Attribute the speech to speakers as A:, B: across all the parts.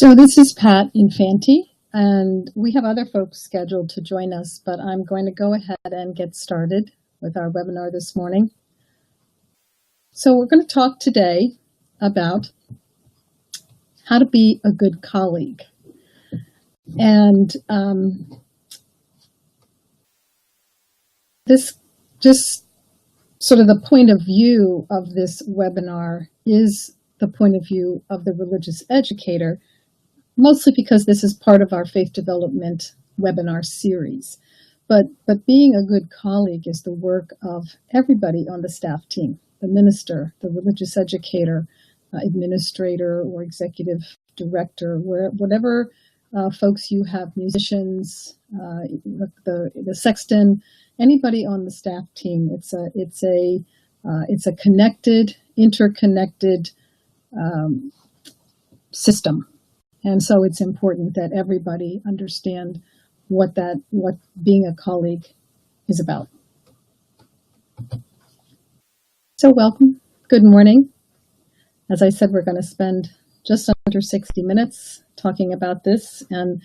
A: So this is Pat Infante, and we have other folks scheduled to join us, but I'm going to go ahead and get started with our webinar this morning. So we're going to talk today about how to be a good colleague. And this just sort of the point of view of this webinar is the point of view of the religious educator, mostly because this is part of our faith development webinar series. But being a good colleague is the work of everybody on the staff team, the minister, the religious educator, administrator, or executive director, whatever folks you have, musicians, the sexton, anybody on the staff team. It's a connected, interconnected system. And so it's important that everybody understand what being a colleague is about. So welcome. Good morning. As I said, we're going to spend just under 60 minutes talking about this. And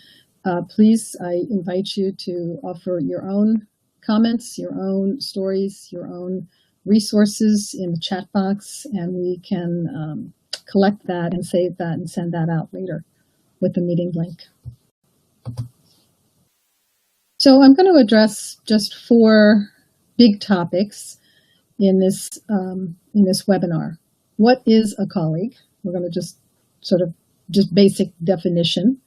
A: please, I invite you to offer your own comments, your own stories, your own resources in the chat box, and we can collect that and save that and send that out later with the meeting link. So I'm going to address just 4 big topics in this webinar. What is a colleague? We're going to just basic definition.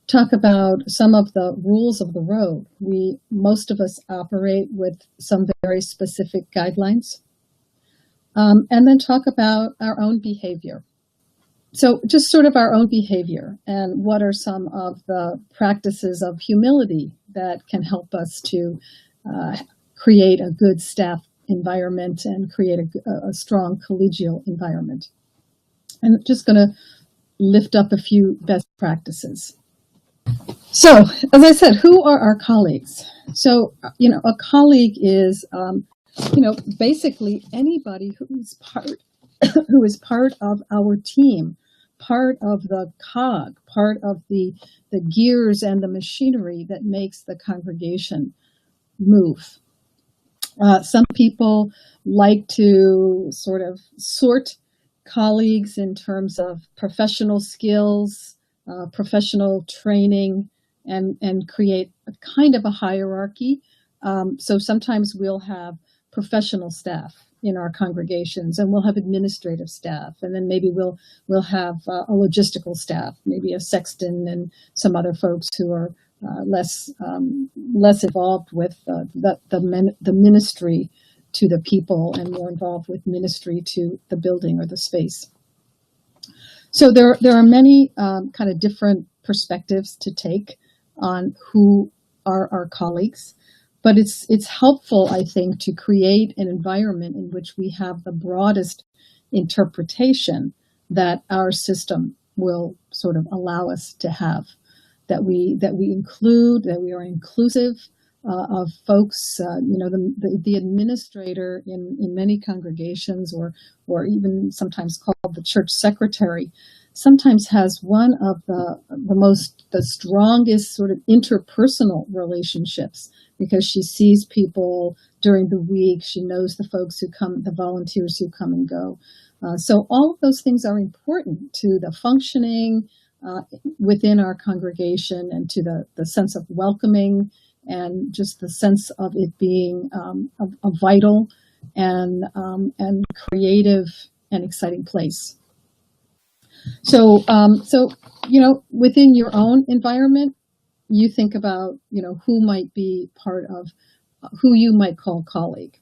A: Talk about some of the rules of the road. Most of us operate with some very specific guidelines. And then talk about our own behavior. So just sort of our own behavior and what are some of the practices of humility that can help us to create a good staff environment and create a strong collegial environment. And just going to lift up a few best practices. So, as I said, who are our colleagues? So, a colleague is, basically anybody who is part of our team, part of the cog, part of the gears and the machinery that makes the congregation move. Some people like to sort of sort colleagues in terms of professional skills, professional training, and create a kind of a hierarchy. So sometimes we'll have professional staff in our congregations, and we'll have administrative staff, and then maybe we'll have a logistical staff, maybe a sexton and some other folks who are less involved with the ministry to the people and more involved with ministry to the building or the space. So there are many kind of different perspectives to take on who are our colleagues. But it's helpful, I think, to create an environment in which we have the broadest interpretation that our system will sort of allow us to have, that we include, that we are inclusive of folks. The administrator in many congregations, or even sometimes called the church secretary, sometimes has one of the strongest sort of interpersonal relationships, because she sees people during the week. She knows the folks who come, the volunteers who come and go. So all of those things are important to the functioning within our congregation and to the sense of welcoming and just the sense of it being a vital and creative and exciting place. So, within your own environment, you think about, who might be part of, who you might call colleague.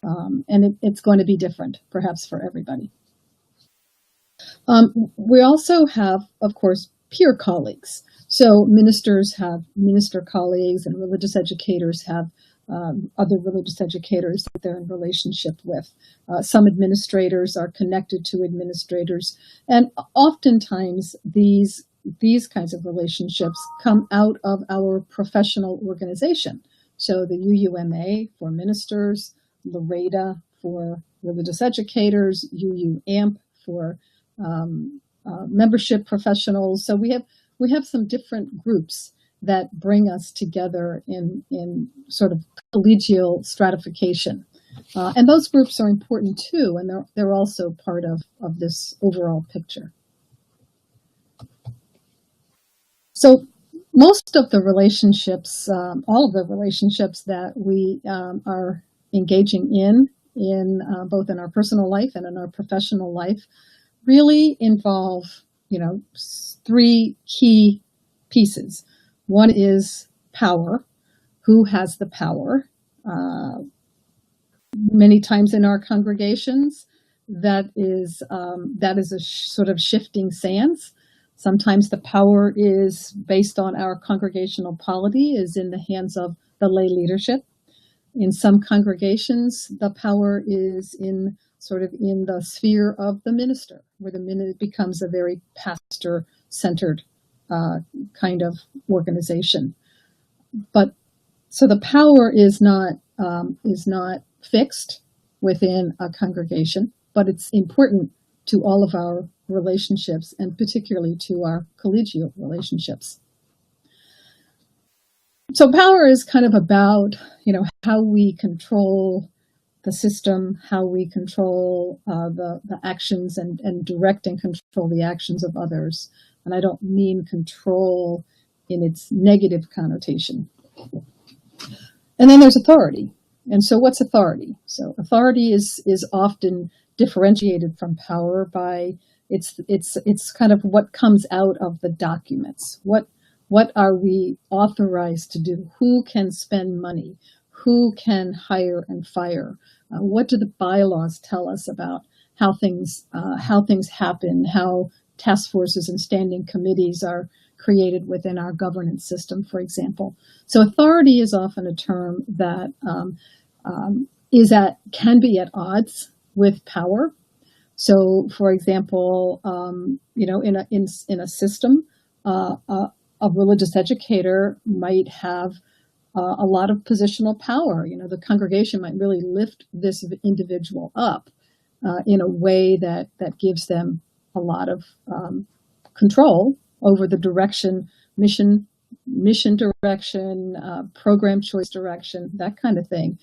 A: And it's going to be different, perhaps, for everybody. We also have, of course, peer colleagues. So ministers have minister colleagues, and religious educators have other religious educators that they're in relationship with. Some administrators are connected to administrators. And oftentimes these kinds of relationships come out of our professional organization. So the UUMA for ministers, Loretta for religious educators, UUAMP for membership professionals. So we have some different groups that bring us together in sort of collegial stratification. And those groups are important too, and they're also part of this overall picture. So most of the relationships, all of the relationships that we are engaging in both in our personal life and in our professional life, really involve, three key pieces. One is power. Who has the power? Many times in our congregations, that is a sort of shifting sands. Sometimes the power is based on our congregational polity, is in the hands of the lay leadership. In some congregations, the power is in the sphere of the minister, where the minister becomes a very pastor-centered kind of organization. But so the power is not fixed within a congregation, but it's important to all of our relationships, and particularly to our collegial relationships. So power is kind of about, how we control the system, how we control the actions and direct and control the actions of others. And I don't mean control in its negative connotation. And then there's authority. And so what's authority? So authority is often differentiated from power by it's kind of what comes out of the documents. What are we authorized to do? Who can spend money? Who can hire and fire? What do the bylaws tell us about how things happen, how task forces and standing committees are created within our governance system, for example? So authority is often a term that can be at odds with power. So, for example, in a system, a religious educator might have a lot of positional power. The congregation might really lift this individual up in a way that gives them a lot of control over the direction, mission direction, program choice direction, that kind of thing.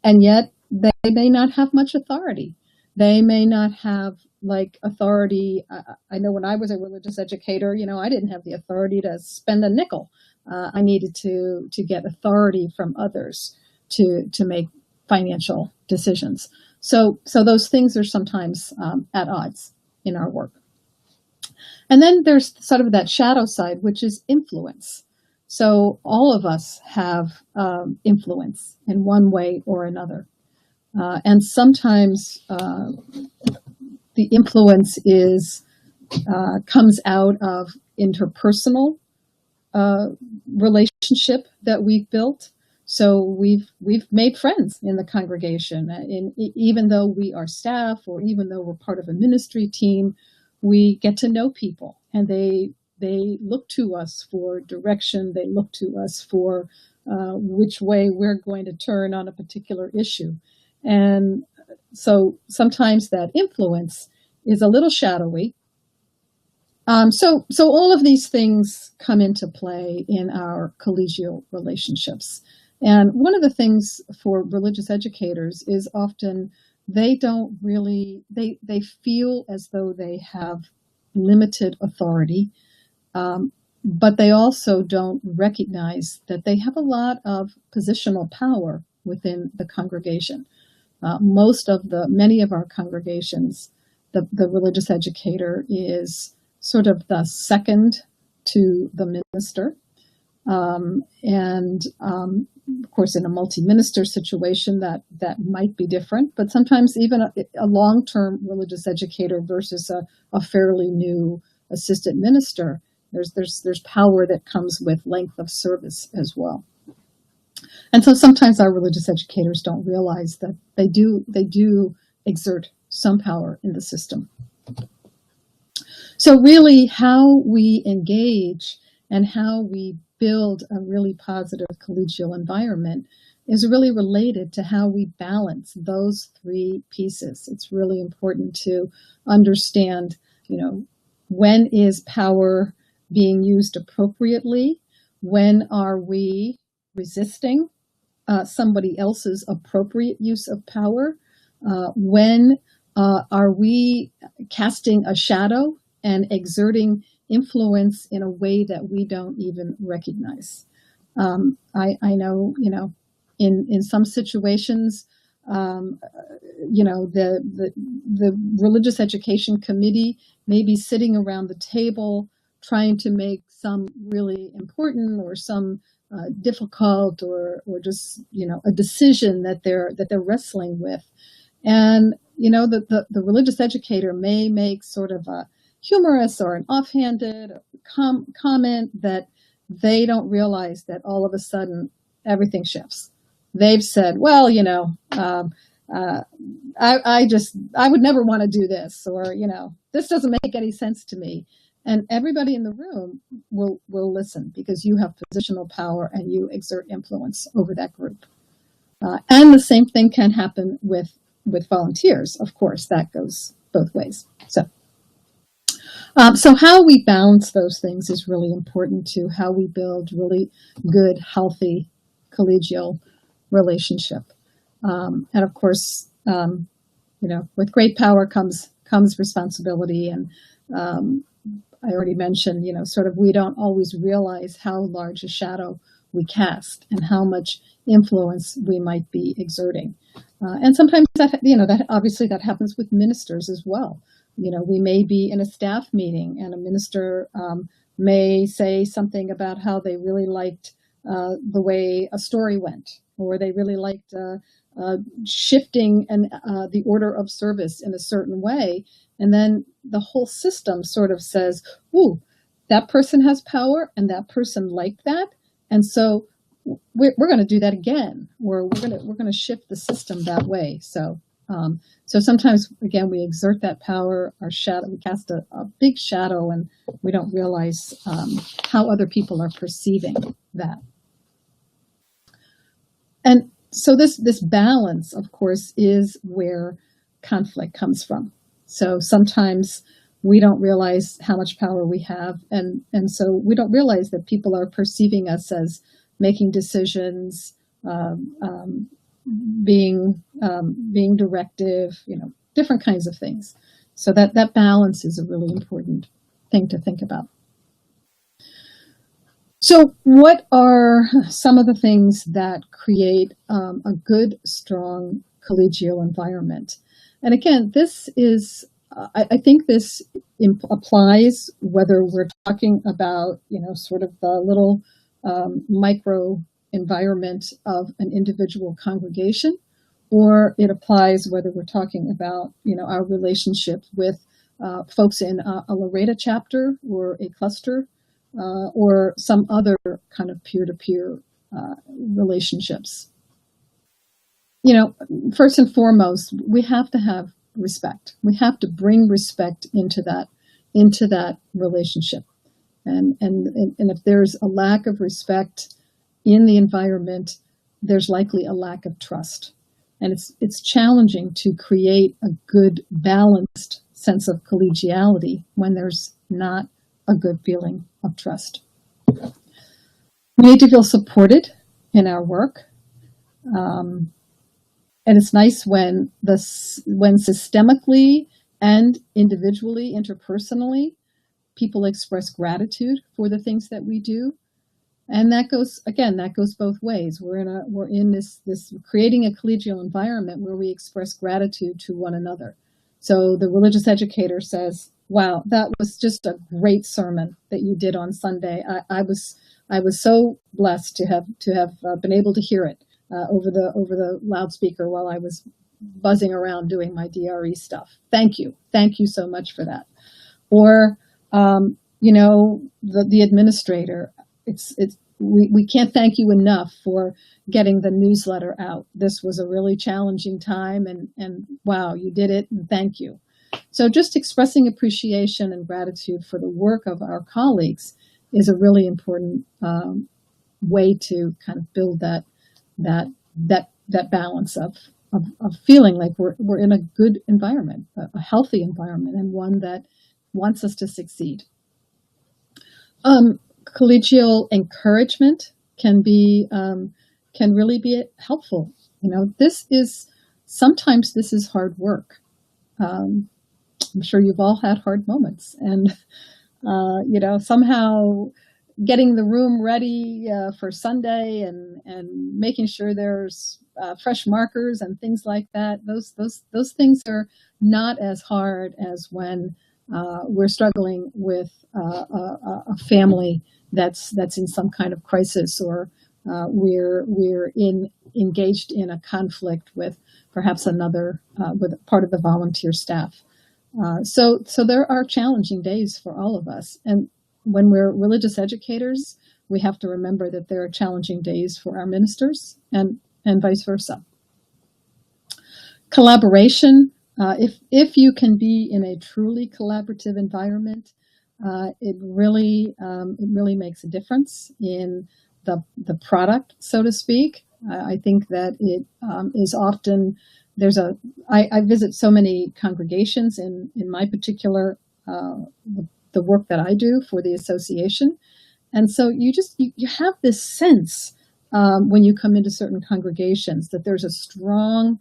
A: And yet they may not have much authority. They may not have authority. I know when I was a religious educator, I didn't have the authority to spend a nickel. I needed to get authority from others to make financial decisions. So those things are sometimes at odds in our work. And then there's sort of that shadow side, which is influence. So all of us have influence in one way or another. And sometimes the influence comes out of interpersonal relationship that we've built. So we've made friends in the congregation. Even though we are staff, or even though we're part of a ministry team, we get to know people, and they look to us for direction. They look to us for which way we're going to turn on a particular issue. And so sometimes that influence is a little shadowy. So all of these things come into play in our collegial relationships. And one of the things for religious educators is often they feel as though they have limited authority, but they also don't recognize that they have a lot of positional power within the congregation. Many of our congregations, the religious educator is sort of the second to the minister. Of course, in a multi-minister situation, that might be different, but sometimes even a long-term religious educator versus a fairly new assistant minister, there's power that comes with length of service as well. And so sometimes our religious educators don't realize that they do exert some power in the system. So really, how we engage and how we build a really positive collegial environment is really related to how we balance those three pieces. It's really important to understand, When is power being used appropriately? When are we resisting somebody else's appropriate use of power? When are we casting a shadow and exerting influence in a way that we don't even recognize? I know, in some situations, the religious education committee may be sitting around the table trying to make some really important or some difficult or just a decision that they're wrestling with, and the religious educator may make sort of a humorous or an offhanded comment that they don't realize that all of a sudden everything shifts. They've said, well, I would never want to do this, or, this doesn't make any sense to me. And everybody in the room will listen because you have positional power and you exert influence over that group. And the same thing can happen with volunteers. Of course, that goes both ways. So how we balance those things is really important to how we build really good, healthy, collegial relationship. And of course, with great power comes responsibility. And I already mentioned, sort of we don't always realize how large a shadow we cast and how much influence we might be exerting. And sometimes that obviously that happens with ministers as well. We may be in a staff meeting and a minister may say something about how they really liked the way a story went, or they really liked shifting the order of service in a certain way. And then the whole system sort of says, ooh, that person has power and that person liked that. And so we're going to do that again, or we're going to shift the system that way. So sometimes, again, we exert that power, we cast a big shadow, and we don't realize how other people are perceiving that. And so this balance, of course, is where conflict comes from. So sometimes we don't realize how much power we have, and so we don't realize that people are perceiving us as making decisions, being directive, different kinds of things. So that balance is a really important thing to think about. So what are some of the things that create a good, strong collegial environment? And again, this is, I think this applies whether we're talking about, sort of the little micro environment of an individual congregation, or it applies whether we're talking about, our relationship with folks in a Loretta chapter or a cluster, or some other kind of peer-to-peer relationships. First and foremost, we have to have respect. We have to bring respect into that relationship. And if there's a lack of respect in the environment, there's likely a lack of trust. And it's challenging to create a good, balanced sense of collegiality when there's not a good feeling of trust. We need to feel supported in our work. And it's nice when systemically and individually, interpersonally, people express gratitude for the things that we do. And that goes both ways. We're in this creating a collegial environment where we express gratitude to one another. So the religious educator says, wow, that was just a great sermon that you did on Sunday. I was so blessed to have been able to hear it over the loudspeaker while I was buzzing around doing my DRE stuff. Thank you so much for that. Or the administrator. We can't thank you enough for getting the newsletter out. This was a really challenging time, and wow, you did it, and thank you. So just expressing appreciation and gratitude for the work of our colleagues is a really important way to kind of build that balance of feeling like we're in a good environment, a healthy environment, and one that wants us to succeed. Collegial encouragement can really be helpful. Sometimes this is hard work. I'm sure you've all had hard moments, and somehow getting the room ready for Sunday and making sure there's fresh markers and things like that. Those things are not as hard as when we're struggling with a family that's in some kind of crisis, or we're engaged in a conflict with perhaps with part of the volunteer staff. So there are challenging days for all of us, and when we're religious educators, we have to remember that there are challenging days for our ministers, and vice versa. Collaboration. If you can be in a truly collaborative environment, it really makes a difference in the product, so to speak. I think that it is often I visit so many congregations in my particular the work that I do for the association, and so you have this sense when you come into certain congregations that there's a strong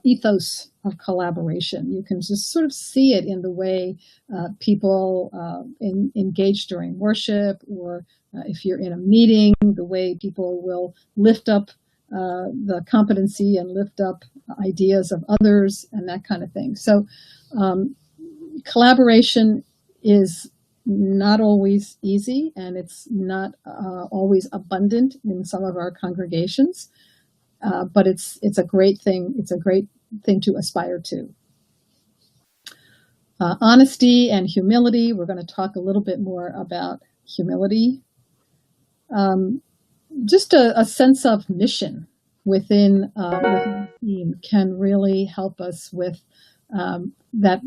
A: ethos of collaboration. You can just sort of see it in the way people engage during worship, or if you're in a meeting, the way people will lift up the competency and lift up ideas of others and that kind of thing. So collaboration is not always easy, and it's not always abundant in some of our congregations. But it's a great thing. It's a great thing to aspire to. Honesty and humility. We're going to talk a little bit more about humility. Just a sense of mission within the team can really help us with that,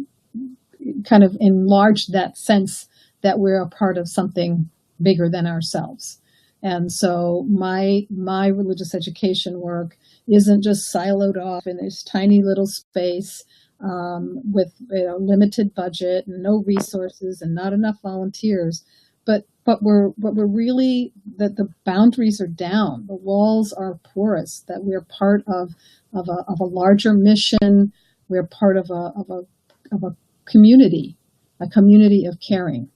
A: kind of enlarge that sense that we're a part of something bigger than ourselves. And so my religious education work isn't just siloed off in this tiny little space with limited budget and no resources and not enough volunteers. But we're really, that the boundaries are down, the walls are porous, that we're part of a larger mission. We're part of a community of caring.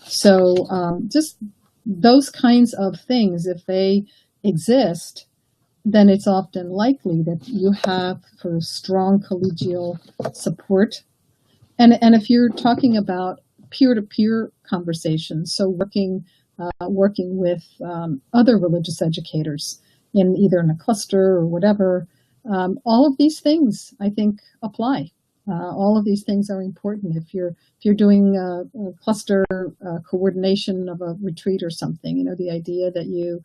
A: So just those kinds of things, if they exist, then it's often likely that you have sort of strong collegial support. And if you're talking about peer-to-peer conversations, so working with other religious educators either in a cluster or whatever, all of these things I think apply. All of these things are important. If you're doing a cluster coordination of a retreat or something, the idea that you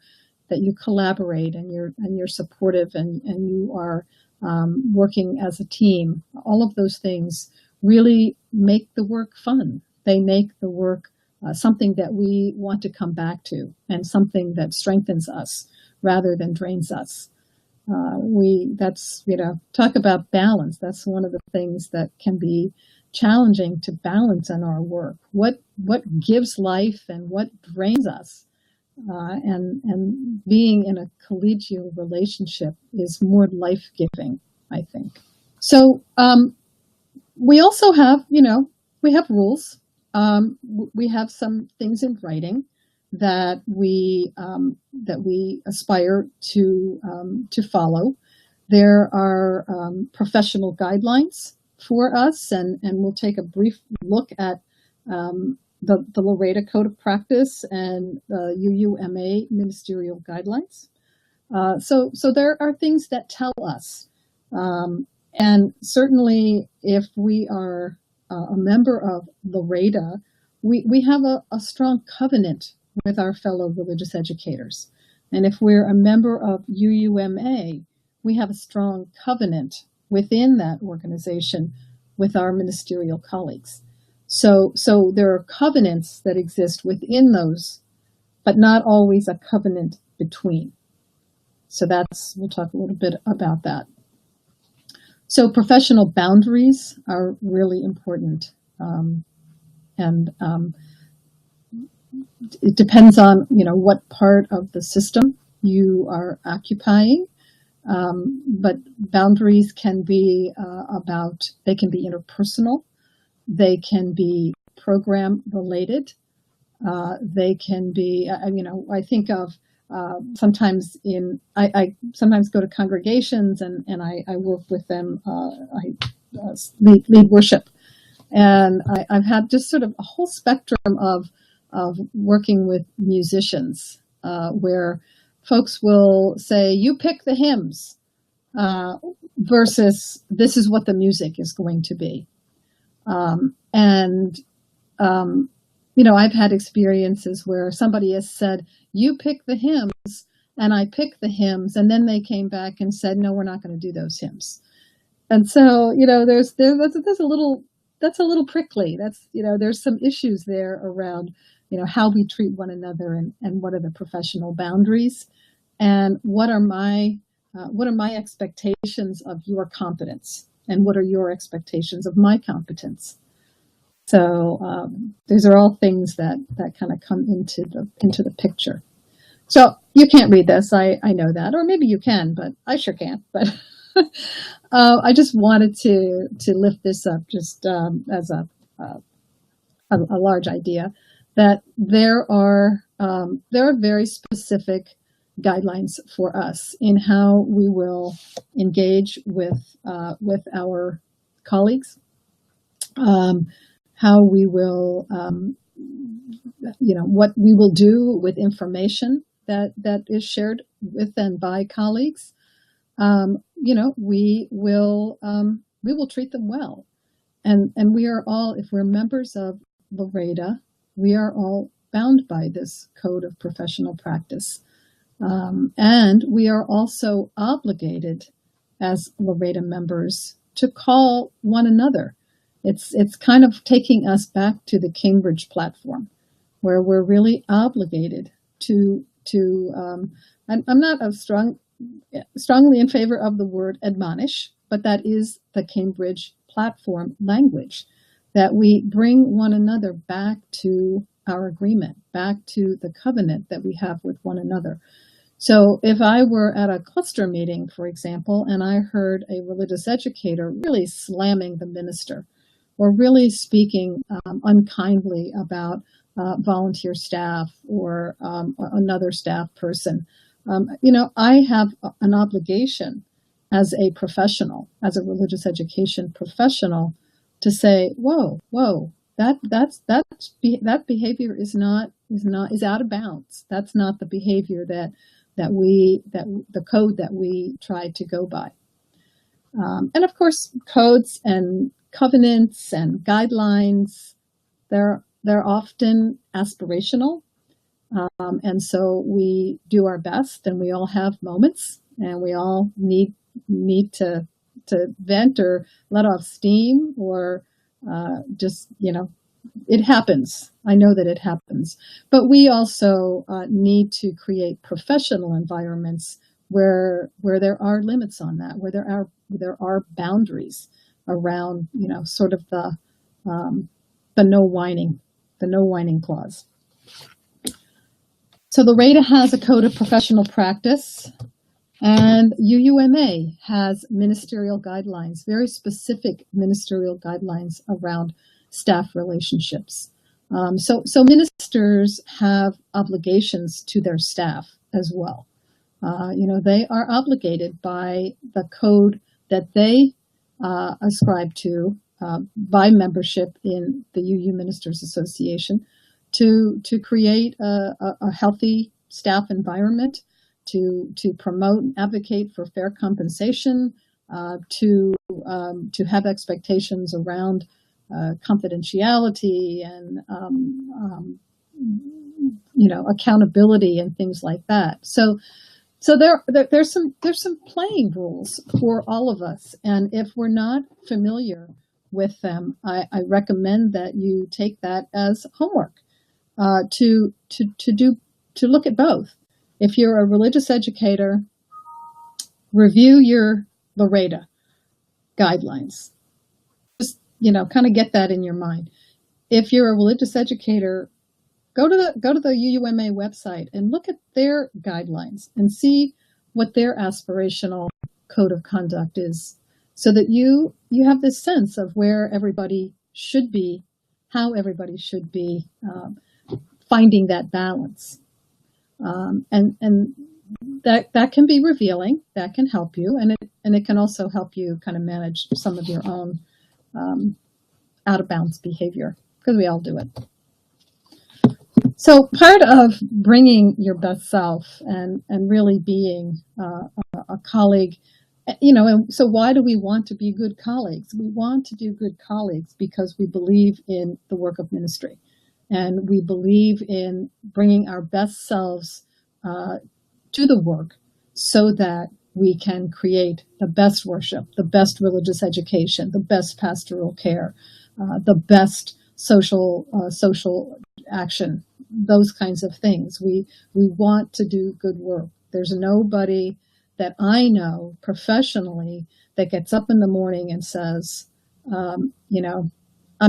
A: collaborate and you're supportive and you are working as a team. All of those things really make the work fun. They make the work something that we want to come back to, and something that strengthens us rather than drains us. Talk about balance. That's one of the things that can be challenging to balance in our work. What gives life and what drains us? And being in a collegial relationship is more life-giving, I think. So we also have, we have rules. We have some things in writing that we aspire to follow. There are professional guidelines for us, and we'll take a brief look at the Loretta Code of Practice and UUMA ministerial guidelines. So there are things that tell us, and certainly if we are a member of Loretta, we have a strong covenant with our fellow religious educators. And if we're a member of UUMA, we have a strong covenant within that organization with our ministerial colleagues. So there are covenants that exist within those, but not always a covenant between. So we'll talk a little bit about that. So professional boundaries are really important. and it depends on, what part of the system you are occupying. But boundaries can be they can be interpersonal, they can be program related, they can be, I think of sometimes I sometimes go to congregations and I work with them, I lead worship. And I've had just sort of a whole spectrum of working with musicians, where folks will say, you pick the hymns, versus this is what the music is going to be. I've had experiences where somebody has said, you pick the hymns, and I pick the hymns, and then they came back and said, no, we're not going to do those hymns. And so, that's a little prickly. There's some issues there around, how we treat one another and what are the professional boundaries, and what are my expectations of your competence, and what are your expectations of my competence. So these are all things that kind of come into the picture. So you can't read this, I know that, or maybe you can, but I sure can't. But I just wanted to lift this up just as a large idea, that there are very specific guidelines for us in how we will engage with our colleagues, how we will, what we will do with information that is shared with and by colleagues. We will treat them well, and we are all, if we're members of Loreda, we are all bound by this code of professional practice, and we are also obligated as Loreda members to call one another. It's kind of taking us back to the Cambridge platform, where we're really obligated to. I'm not strongly in favor of the word admonish, but that is the Cambridge platform language, that we bring one another back to our agreement, back to the covenant that we have with one another. So if I were at a cluster meeting, for example, and I heard a religious educator really slamming the minister, or really speaking unkindly about volunteer staff or another staff person, I have an obligation as a professional, as a religious education professional, to say, whoa, that behavior is out of bounds. That's not the behavior that the code that we try to go by. And of course, codes and covenants and guidelines, they're often aspirational. And so we do our best, and we all have moments, and we all need to vent or let off steam, or it happens. I know that it happens. But we also need to create professional environments where there are limits on that, where there are boundaries around, sort of the no whining clause. So Loreda has a code of professional practice, and UUMA has ministerial guidelines, very specific ministerial guidelines around staff relationships. So ministers have obligations to their staff as well. They are obligated by the code that they ascribe to by membership in the UU Ministers Association to create a healthy staff environment, to promote and advocate for fair compensation, to have expectations around confidentiality and accountability and things like that. So there's some playing rules for all of us, and if we're not familiar with them, I recommend that you take that as homework to look at both. If you're a religious educator, review your Loreda guidelines. kind of get that in your mind. If you're a religious educator, go to the UUMA website and look at their guidelines and see what their aspirational code of conduct is, so that you have this sense of where everybody should be, how everybody should be, finding that balance. And that can be revealing, that can help you, and it can also help you kind of manage some of your own out of bounds behavior, because we all do it. So part of bringing your best self and really being a colleague, and so why do we want to be good colleagues? We want to do good colleagues because we believe in the work of ministry, and we believe in bringing our best selves to the work so that we can create the best worship, the best religious education, the best pastoral care, the best social action, those kinds of things. We want to do good work. There's nobody that I know professionally that gets up in the morning and says, I'm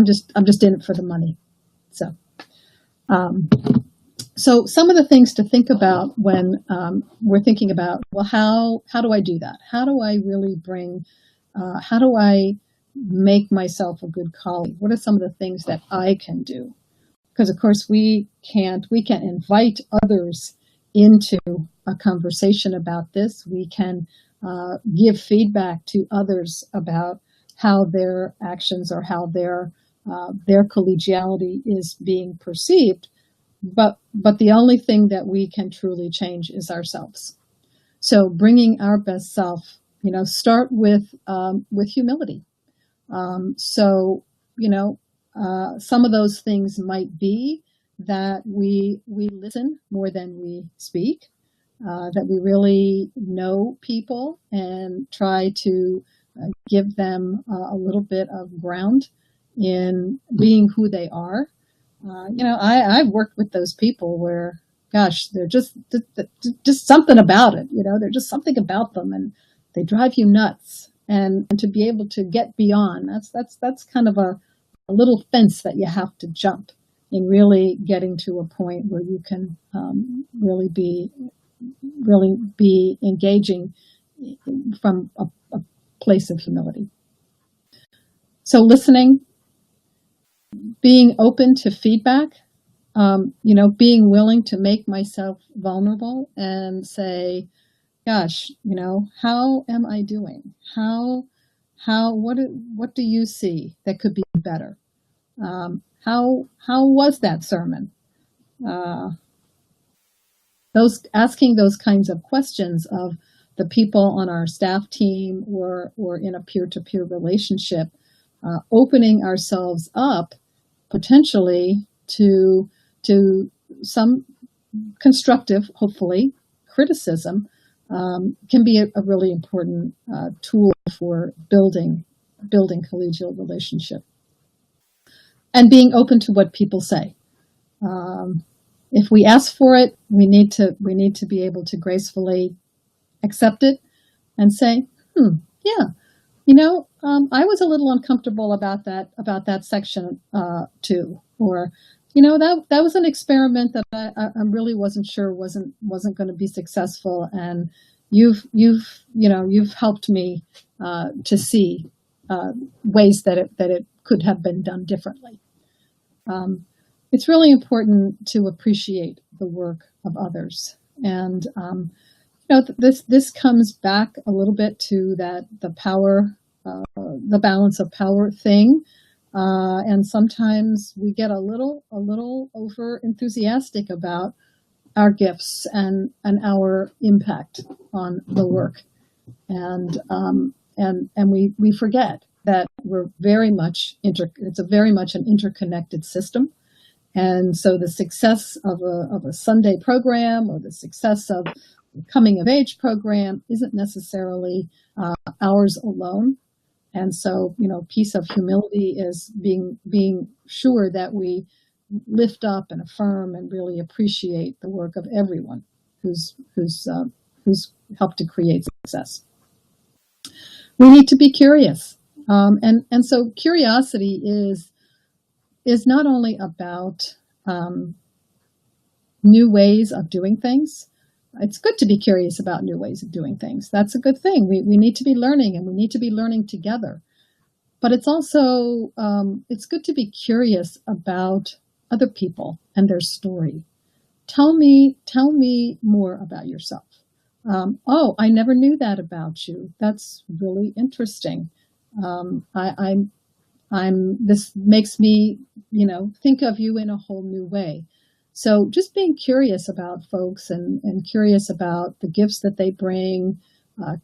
A: just in it for the money. So some of the things to think about when we're thinking about, well, how do I do that? How do I really how do I make myself a good colleague? What are some of the things that I can do? Because of course we can invite others into a conversation about this. We can give feedback to others about how their actions or how their collegiality is being perceived. But the only thing that we can truly change is ourselves. So bringing our best self, start with humility. Some of those things might be that we listen more than we speak, that we really know people and try to give them a little bit of ground in being who they are. I've worked with those people where, gosh, they're just something about it. There's just something about them, and they drive you nuts. And to be able to get beyond, that's kind of a little fence that you have to jump in really getting to a point where you can really be engaging from a place of humility. So listening, being open to feedback, being willing to make myself vulnerable and say, gosh, how am I doing? What do you see that could be better? How was that sermon? Asking those kinds of questions of the people on our staff team or in a peer-to-peer relationship, opening ourselves up potentially to some constructive, hopefully, criticism, can be a really important tool for building collegial relationship. And being open to what people say. If we ask for it, we need to be able to gracefully accept it and say, yeah, I was a little uncomfortable about that section too, or that was an experiment that I really wasn't sure wasn't going to be successful, and you've helped me to see ways that it could have been done differently. It's really important to appreciate the work of others, and this comes back a little bit to the power, the balance of power thing. And sometimes we get a little over enthusiastic about our gifts and our impact on the work, and we forget that we're very much it's very much an interconnected system, and so the success of a Sunday program or the success of a coming of age program isn't necessarily ours alone. And so, piece of humility is being sure that we lift up and affirm and really appreciate the work of everyone who's helped to create success. We need to be curious. And so curiosity is not only about new ways of doing things. It's good to be curious about new ways of doing things. That's a good thing. We need to be learning, and we need to be learning together. But it's also, it's good to be curious about other people and their story. Tell me more about yourself. Oh, I never knew that about you. That's really interesting. This makes me, think of you in a whole new way. So just being curious about folks and curious about the gifts that they bring,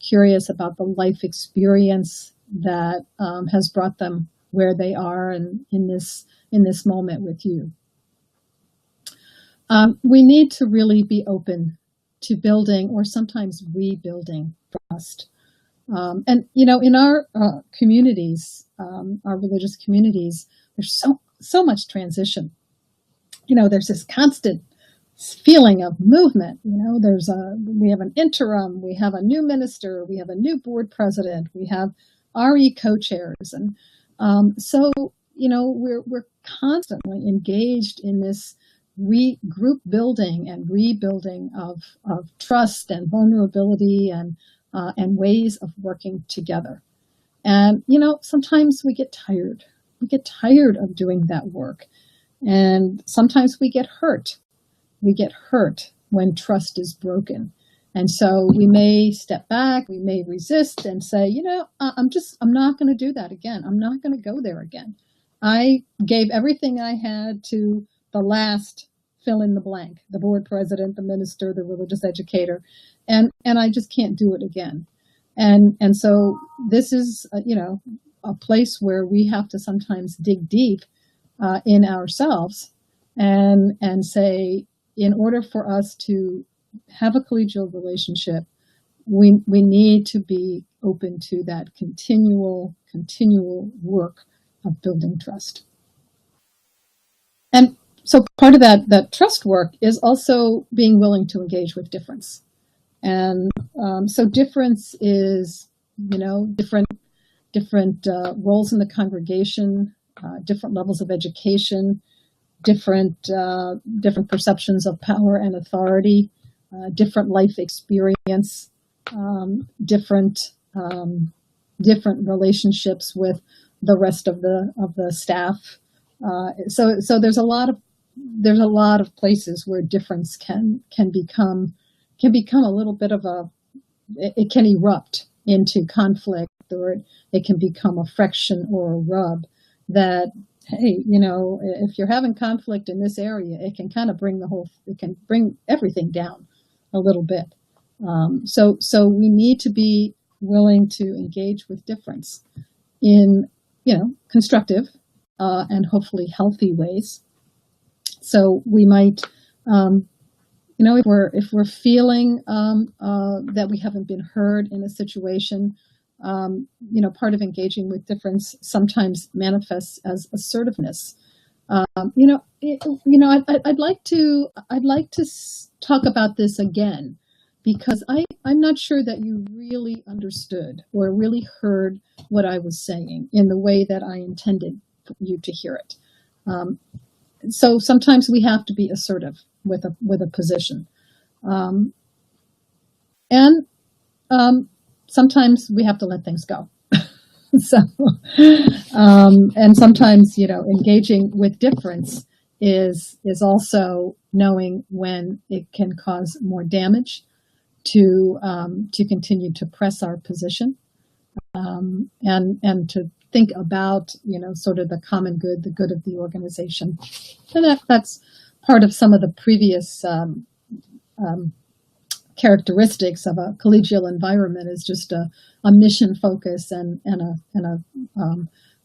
A: curious about the life experience that has brought them where they are and in this moment with you. We need to really be open to building or sometimes rebuilding trust. And in our communities, our religious communities, there's so much transition. There's this constant feeling of movement. We have an interim, we have a new minister, we have a new board president, we have RE co-chairs, and so we're constantly engaged in this group building and rebuilding of trust and vulnerability and ways of working together. And sometimes we get tired. We get tired of doing that work. And sometimes we get hurt. We get hurt when trust is broken. And so we may step back, we may resist and say, I'm not going to do that again. I'm not going to go there again. I gave everything I had to the last fill in the blank, the board president, the minister, the religious educator, and I just can't do it again. And so this is, a place where we have to sometimes dig deep in ourselves and say, in order for us to have a collegial relationship, we need to be open to that continual work of building trust. And so part of that trust work is also being willing to engage with difference. And so difference is, different roles in the congregation, different levels of education, different perceptions of power and authority, different life experience, different relationships with the rest of the staff. So there's a lot of places where difference can become a little bit of it can erupt into conflict, or it can become a friction or a rub that, hey, if you're having conflict in this area, it can kind of bring everything down a little bit. So we need to be willing to engage with difference in, constructive and hopefully healthy ways. So we might, if we're feeling that we haven't been heard in a situation, part of engaging with difference sometimes manifests as assertiveness. I'd like to talk about this again, because I'm not sure that you really understood or really heard what I was saying in the way that I intended for you to hear it. So sometimes we have to be assertive with a position, and sometimes we have to let things go. So, and sometimes, engaging with difference is also knowing when it can cause more damage to continue to press our position, and to think about, sort of the common good, the good of the organization. And that's part of some of the previous characteristics of a collegial environment, is just a mission focus and a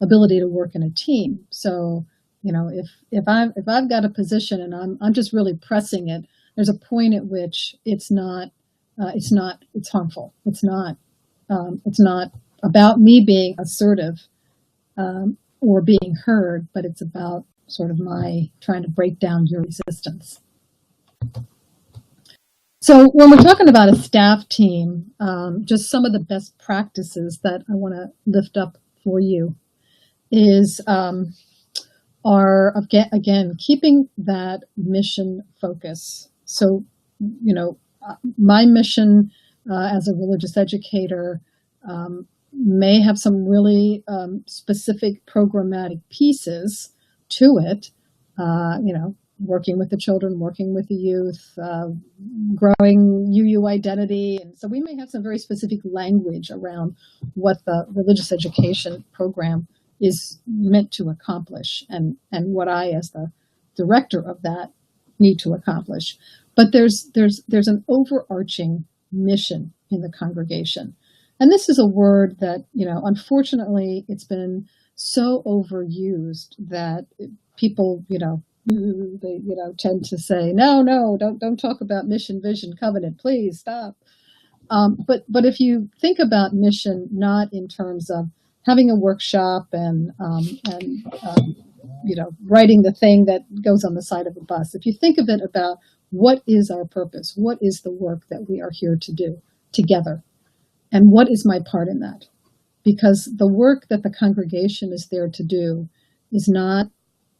A: ability to work in a team. So, if I've got a position and I'm just really pressing it, there's a point at which it's harmful. It's not about me being assertive or being heard, but it's about sort of my trying to break down your resistance. So when we're talking about a staff team, just some of the best practices that I want to lift up for you is are again keeping that mission focus. So, my mission as a religious educator may have some really specific programmatic pieces to it. Working with the children, working with the youth, growing UU identity. And so we may have some very specific language around what the religious education program is meant to accomplish and what I, as the director of that, need to accomplish. But there's an overarching mission in the congregation. And this is a word that, unfortunately, it's been so overused that people, they tend to say, no, don't talk about mission, vision, covenant, please stop. But if you think about mission not in terms of having a workshop and writing the thing that goes on the side of a bus, if you think of it about what is our purpose, what is the work that we are here to do together, and what is my part in that? Because the work that the congregation is there to do is not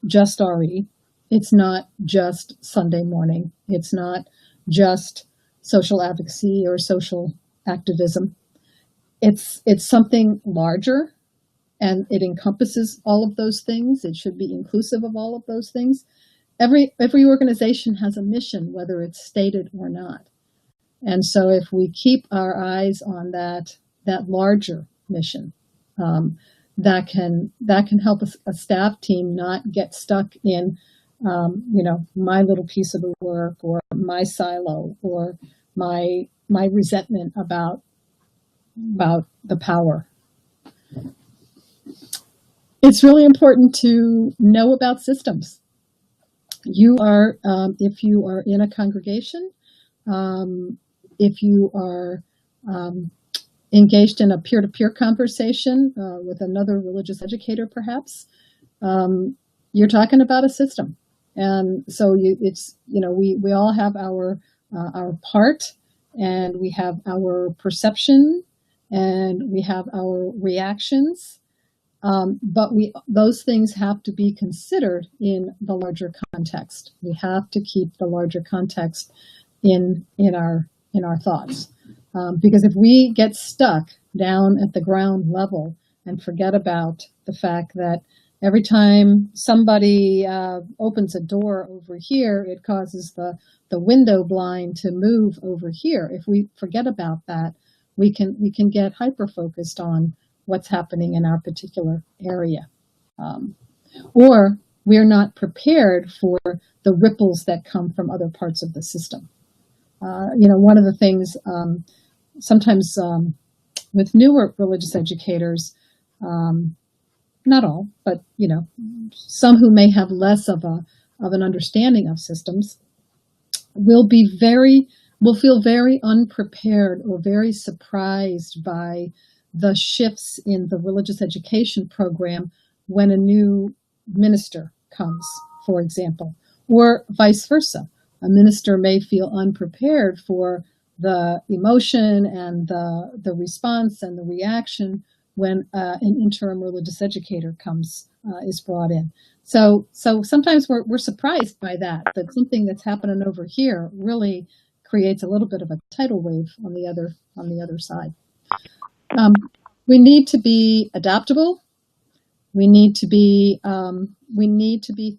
A: just RE. It's not just Sunday morning. It's not just social advocacy or social activism. It's something larger, and it encompasses all of those things. It should be inclusive of all of those things. Every organization has a mission, whether it's stated or not. And so if we keep our eyes on that larger mission, that can help a staff team not get stuck in my little piece of the work, or my silo, or my resentment about the power. It's really important to know about systems. You are, if you are in a congregation, if you are engaged in a peer-to-peer conversation with another religious educator, perhaps, you're talking about a system. And so we all have our part, and we have our perception, and we have our reactions. But those things have to be considered in the larger context. We have to keep the larger context in our thoughts. Because if we get stuck down at the ground level and forget about the fact that every time somebody opens a door over here, it causes the window blind to move over here. If we forget about that, we can get hyper-focused on what's happening in our particular area. Or we're not prepared for the ripples that come from other parts of the system. One of the things sometimes with newer religious educators, not all, but some who may have less of an understanding of systems, will feel very unprepared or very surprised by the shifts in the religious education program when a new minister comes, for example, or vice versa. A minister may feel unprepared for the emotion and the response and the reaction when an interim religious educator is brought in. So sometimes we're surprised by that something that's happening over here really creates a little bit of a tidal wave on the other side. We need to be adaptable. We need to be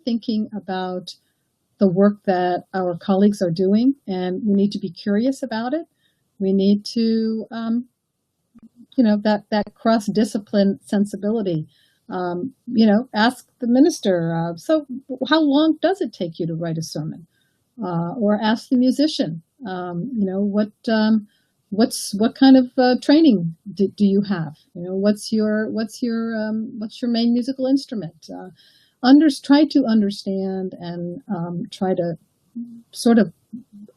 A: thinking about the work that our colleagues are doing, and we need to be curious about it. We need to, that cross-discipline sensibility. Ask the minister, so how long does it take you to write a sermon? Or ask the musician, what kind of training do you have? What's your main musical instrument? Try to understand and try to sort of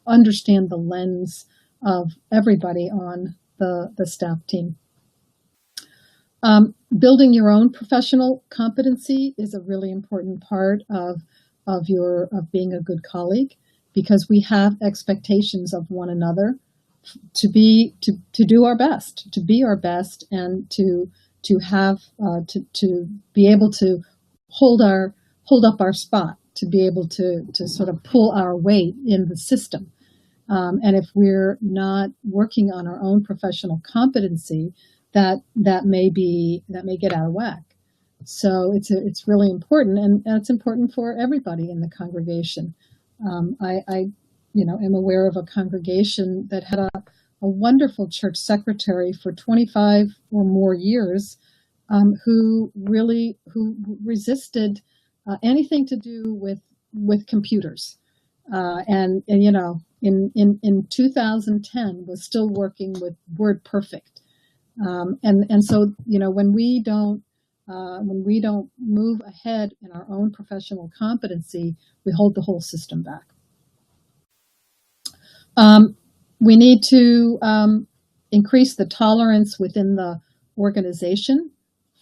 A: understand the lens of everybody on the staff team. Building your own professional competency is a really important part of being a good colleague, because we have expectations of one another to do our best, and to to have to be able to hold up our spot, to be able to sort of pull our weight in the system. And if we're not working on our own professional competency, that may get out of whack. So it's really important, and it's important for everybody in the congregation. I am aware of a congregation that had a wonderful church secretary for 25 or more years, who resisted anything to do with computers, and in 2010 was still working with WordPerfect, and so when we don't move ahead in our own professional competency, we hold the whole system back. We need to increase the tolerance within the organization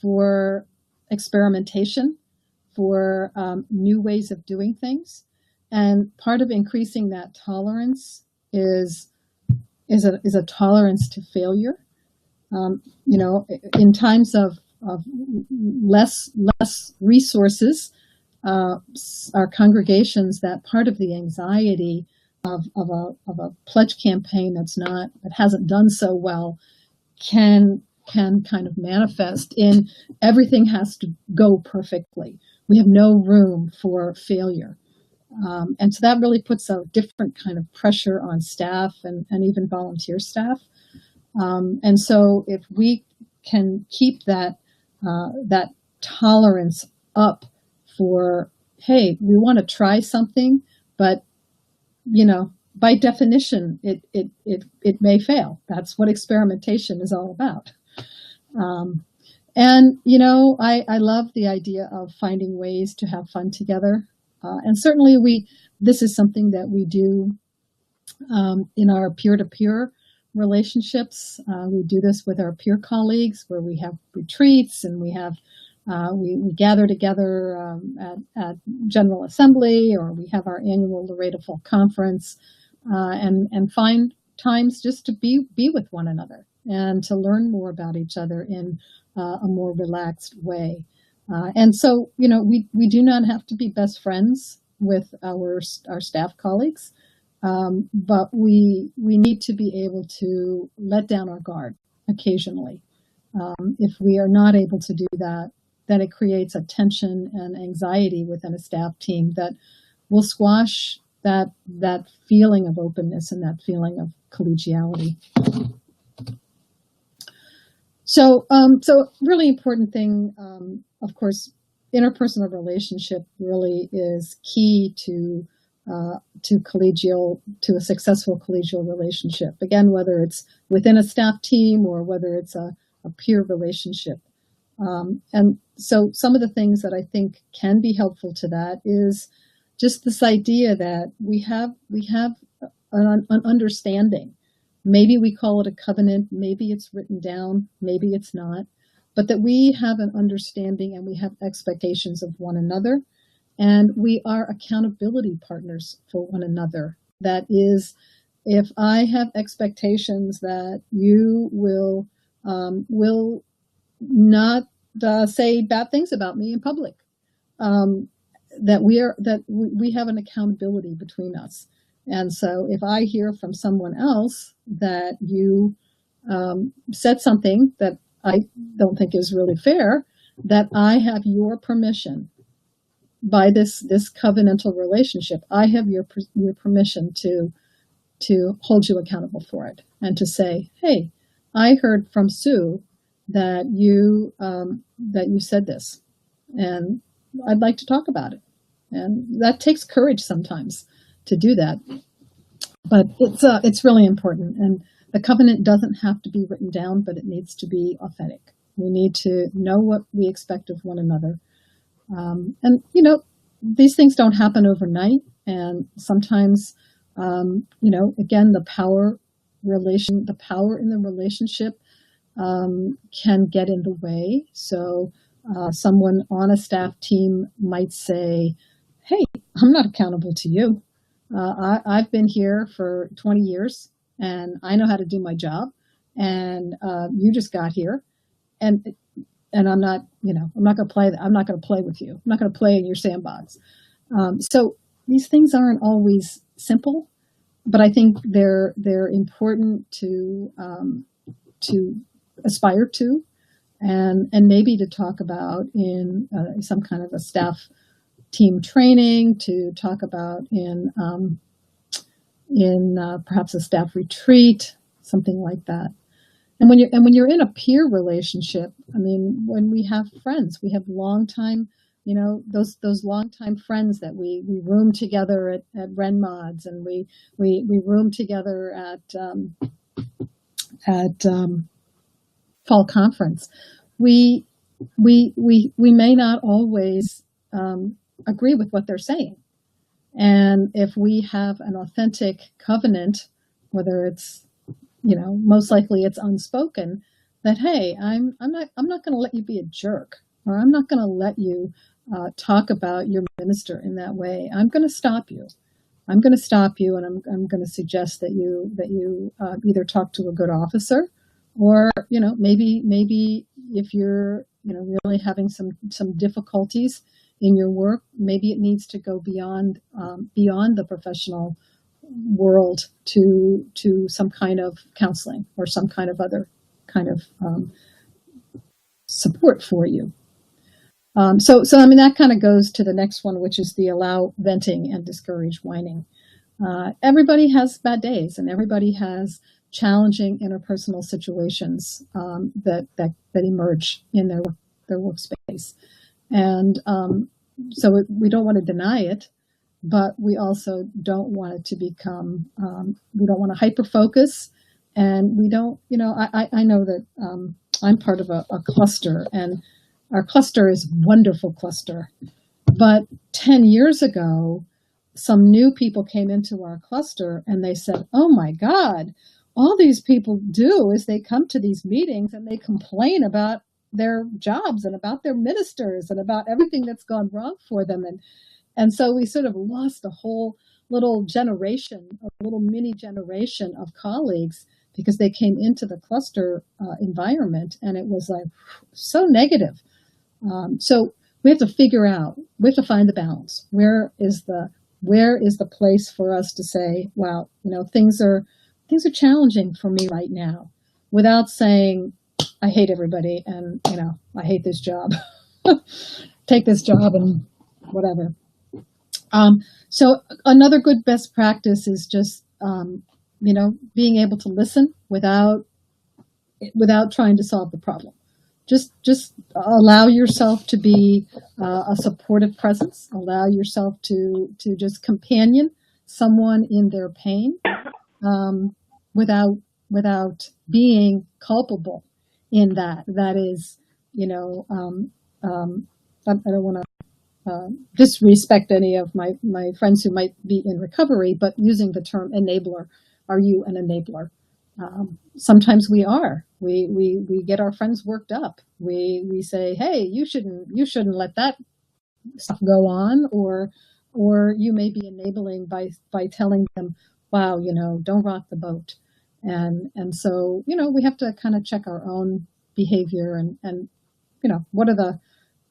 A: for experimentation, for new ways of doing things. And part of increasing that tolerance is a tolerance to failure. In times of less resources, our congregations, that part of the anxiety of a pledge campaign that hasn't done so well can kind of manifest in everything has to go perfectly. We have no room for failure. And so that really puts a different kind of pressure on staff and even volunteer staff. And so if we can keep that tolerance up for, hey, we want to try something, but by definition, it may fail. That's what experimentation is all about. And I love the idea of finding ways to have fun together. And certainly this is something that we do in our peer-to-peer relationships. We do this with our peer colleagues, where we have retreats and we gather together at General Assembly, or we have our annual Laredo Fall Conference, and find times just to be with one another and to learn more about each other in a more relaxed way. And so, we do not have to be best friends with our staff colleagues, but we need to be able to let down our guard occasionally. If we are not able to do that, then it creates a tension and anxiety within a staff team that will squash that feeling of openness and that feeling of collegiality. So really important thing, of course, interpersonal relationship really is key to a successful collegial relationship. Again, whether it's within a staff team or whether it's a peer relationship. And so some of the things that I think can be helpful to that is just this idea that we have an understanding. Maybe we call it a covenant, maybe it's written down, maybe it's not, but that we have an understanding and we have expectations of one another, and we are accountability partners for one another. That is, if I have expectations that you will not say bad things about me in public, that we have an accountability between us. And so if I hear from someone else that you said something that I don't think is really fair, that I have your permission by this covenantal relationship, I have your permission to hold you accountable for it, and to say, hey, I heard from Sue that you said this, and I'd like to talk about it. And that takes courage sometimes to do that, but it's really important. And the covenant doesn't have to be written down, but it needs to be authentic. We need to know what we expect of one another. And these things don't happen overnight. And sometimes, again, the power in the relationship can get in the way. So someone on a staff team might say, hey, I'm not accountable to you. I've been here for 20 years and I know how to do my job, and you just got here. And and I'm not, I'm not going to play. I'm not going to play with you. I'm not going to play in your sandbox. So these things aren't always simple, but I think they're important to aspire to, and maybe to talk about in some kind of a staff team training, to talk about in perhaps a staff retreat, something like that. And when you're in a peer relationship, I mean, when we have friends, we have longtime, those longtime friends that we room together at Ren Mods, and we room together at fall conference. We may not always agree with what they're saying, and if we have an authentic covenant, whether it's most likely it's unspoken, that hey, I'm not going to let you be a jerk, or I'm not going to let you talk about your minister in that way. I'm going to stop you. I'm going to stop you, and I'm going to suggest that you either talk to a good officer, or maybe if you're really having some difficulties in your work, maybe it needs to go beyond the professional world to some kind of counseling or some kind of other kind of support for you. So I mean, that kind of goes to the next one, which is the allow venting and discourage whining. Everybody has bad days, and everybody has challenging interpersonal situations that emerge in their workspace, and so we don't want to deny it, but we also don't want it to become. We don't want to hyper focus, and we don't. I know that I'm part of a cluster, and our cluster is a wonderful cluster. But 10 years ago, some new people came into our cluster and they said, oh my God, all these people do is they come to these meetings and they complain about their jobs and about their ministers and about everything that's gone wrong for them. And so we sort of lost a whole little generation, a little mini generation of colleagues, because they came into the cluster environment and it was like so negative. So we have to figure out, we have to find the balance. Where is the place for us to say, wow, things are challenging for me right now, without saying, I hate everybody and, I hate this job. Take this job and whatever. So another good best practice is just, being able to listen without trying to solve the problem. Just allow yourself to be a supportive presence. Allow yourself to just companion someone in their pain, without being culpable in that. That is, I don't want to disrespect any of my friends who might be in recovery, but using the term enabler. Are you an enabler? Sometimes we are. We get our friends worked up. We say, hey, you shouldn't let that stuff go on, or you may be enabling by telling them, wow, don't rock the boat. And so, we have to kind of check our own behavior and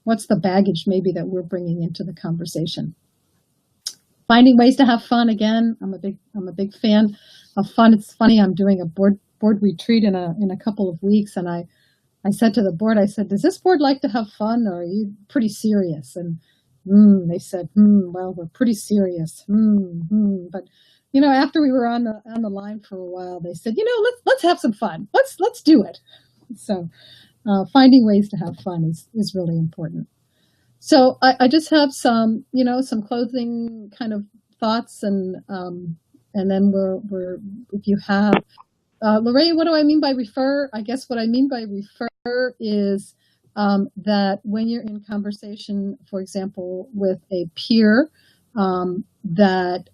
A: what's the baggage maybe that we're bringing into the conversation. Finding ways to have fun. Again, I'm a big fan of fun. It's funny, I'm doing a board retreat in a couple of weeks, and I said to the board, I said, does this board like to have fun, or are you pretty serious? And they said, well, we're pretty serious. But after we were on the line for a while, they said, let's have some fun. Let's do it. So finding ways to have fun is really important. So I just have some closing kind of thoughts, and then we're if you have, Lorraine, what do I mean by refer? I guess what I mean by refer is that when you're in conversation, for example, with a peer, that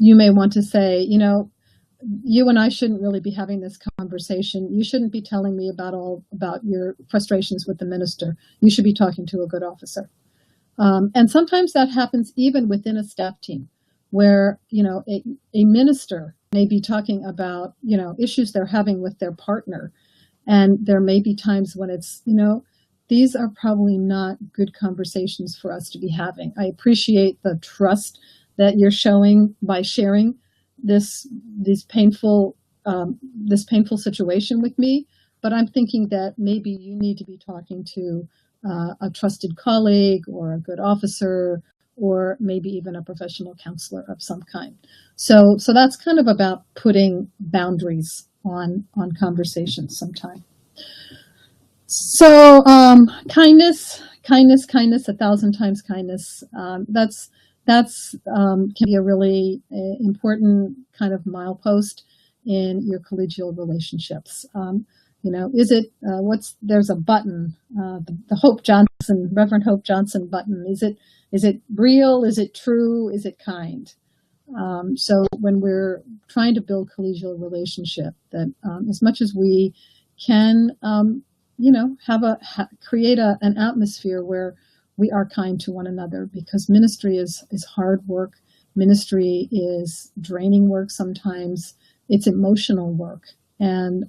A: you may want to say, you and I shouldn't really be having this conversation. You shouldn't be telling me about your frustrations with the minister. You should be talking to a good officer. And sometimes that happens even within a staff team, where a minister may be talking about issues they're having with their partner, And there may be times when it's, these are probably not good conversations for us to be having. I appreciate the trust that you're showing by sharing this painful situation with me. But I'm thinking that maybe you need to be talking to a trusted colleague or a good officer, or maybe even a professional counselor of some kind. So that's kind of about putting boundaries on conversations sometimes. So kindness, 1,000 times kindness. That's can be a really important kind of milepost in your collegial relationships. Is it there's a button, the Reverend Hope Johnson button. Is it real? Is it true? Is it kind? So when we're trying to build collegial relationship, that as much as we can, create an atmosphere where we are kind to one another, because ministry is hard work. Ministry is draining work sometimes. It's emotional work, and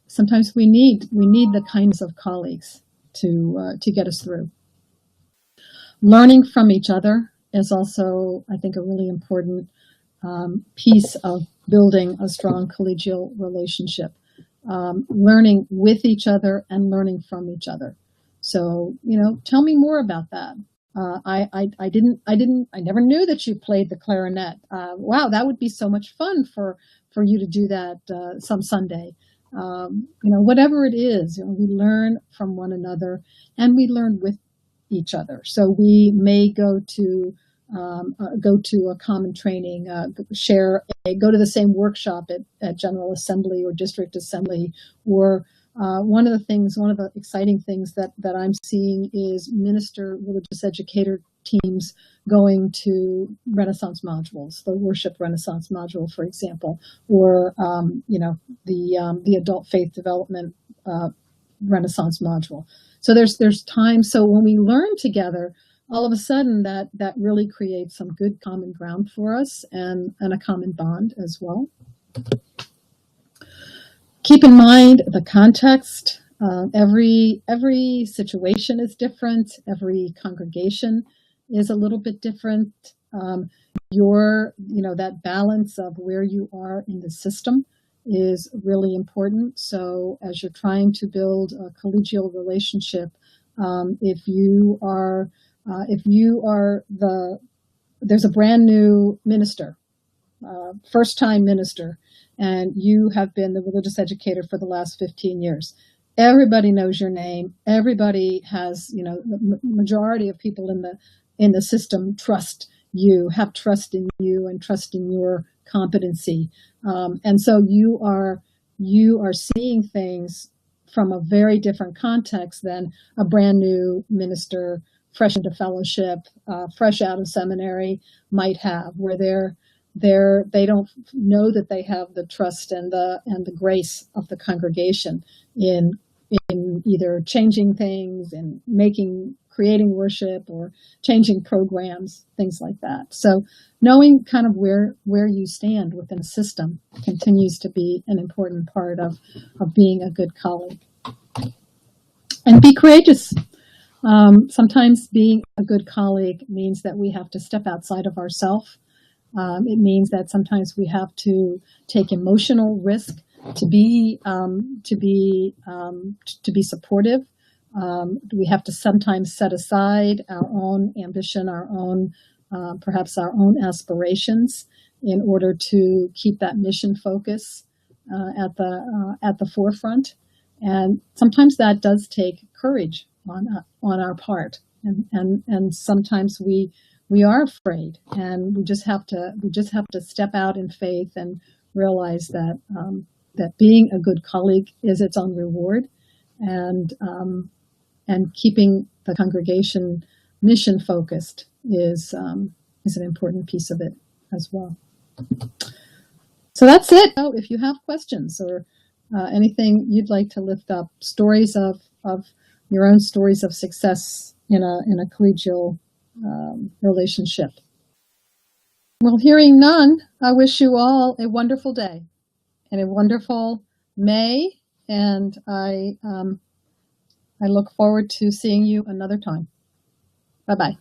A: sometimes we need the kindness of colleagues to get us through. Learning from each other is also, I think, a really important piece of building a strong collegial relationship. Learning with each other and learning from each other. So, tell me more about that. I never knew that you played the clarinet. Wow, that would be so much fun for you to do that some Sunday. Whatever it is, we learn from one another and we learn with each other. So we may go to a common training, go to the same workshop at General Assembly or District Assembly, or one of the exciting things that I'm seeing is minister religious educator teams going to Renaissance modules, the worship Renaissance module, for example, or the adult faith development Renaissance module. So there's time. So when we learn together, all of a sudden that really creates some good common ground for us and a common bond as well. Keep in mind the context. Every situation is different. Every congregation is a little bit different. That balance of where you are in the system is really important. So as you're trying to build a collegial relationship, there's a brand new minister, first time minister, and you have been the religious educator for the last 15 years. Everybody knows your name. Everybody has, the majority of people in the system trust you, have trust in you and trust in your competency. And so you are seeing things from a very different context than a brand new minister, fresh into fellowship, fresh out of seminary might have, where they don't know that they have the trust and the grace of the congregation in either changing things and creating worship or changing programs, things like that. So knowing kind of where you stand within a system continues to be an important part of being a good colleague. And be courageous. Sometimes being a good colleague means that we have to step outside of ourselves. It means that sometimes we have to take emotional risk to be supportive. We have to sometimes set aside our own ambition, perhaps our own aspirations, in order to keep that mission focus at the forefront. And sometimes that does take courage on our part, and sometimes we are afraid, and we just have to step out in faith and realize that being a good colleague is its own reward, and keeping the congregation mission focused is an important piece of it as well. So that's it. If you have questions or anything you'd like to lift up, stories of your own stories of success in a collegial relationship. Well, hearing none, I wish you all a wonderful day and a wonderful May and I look forward to seeing you another time. Bye bye.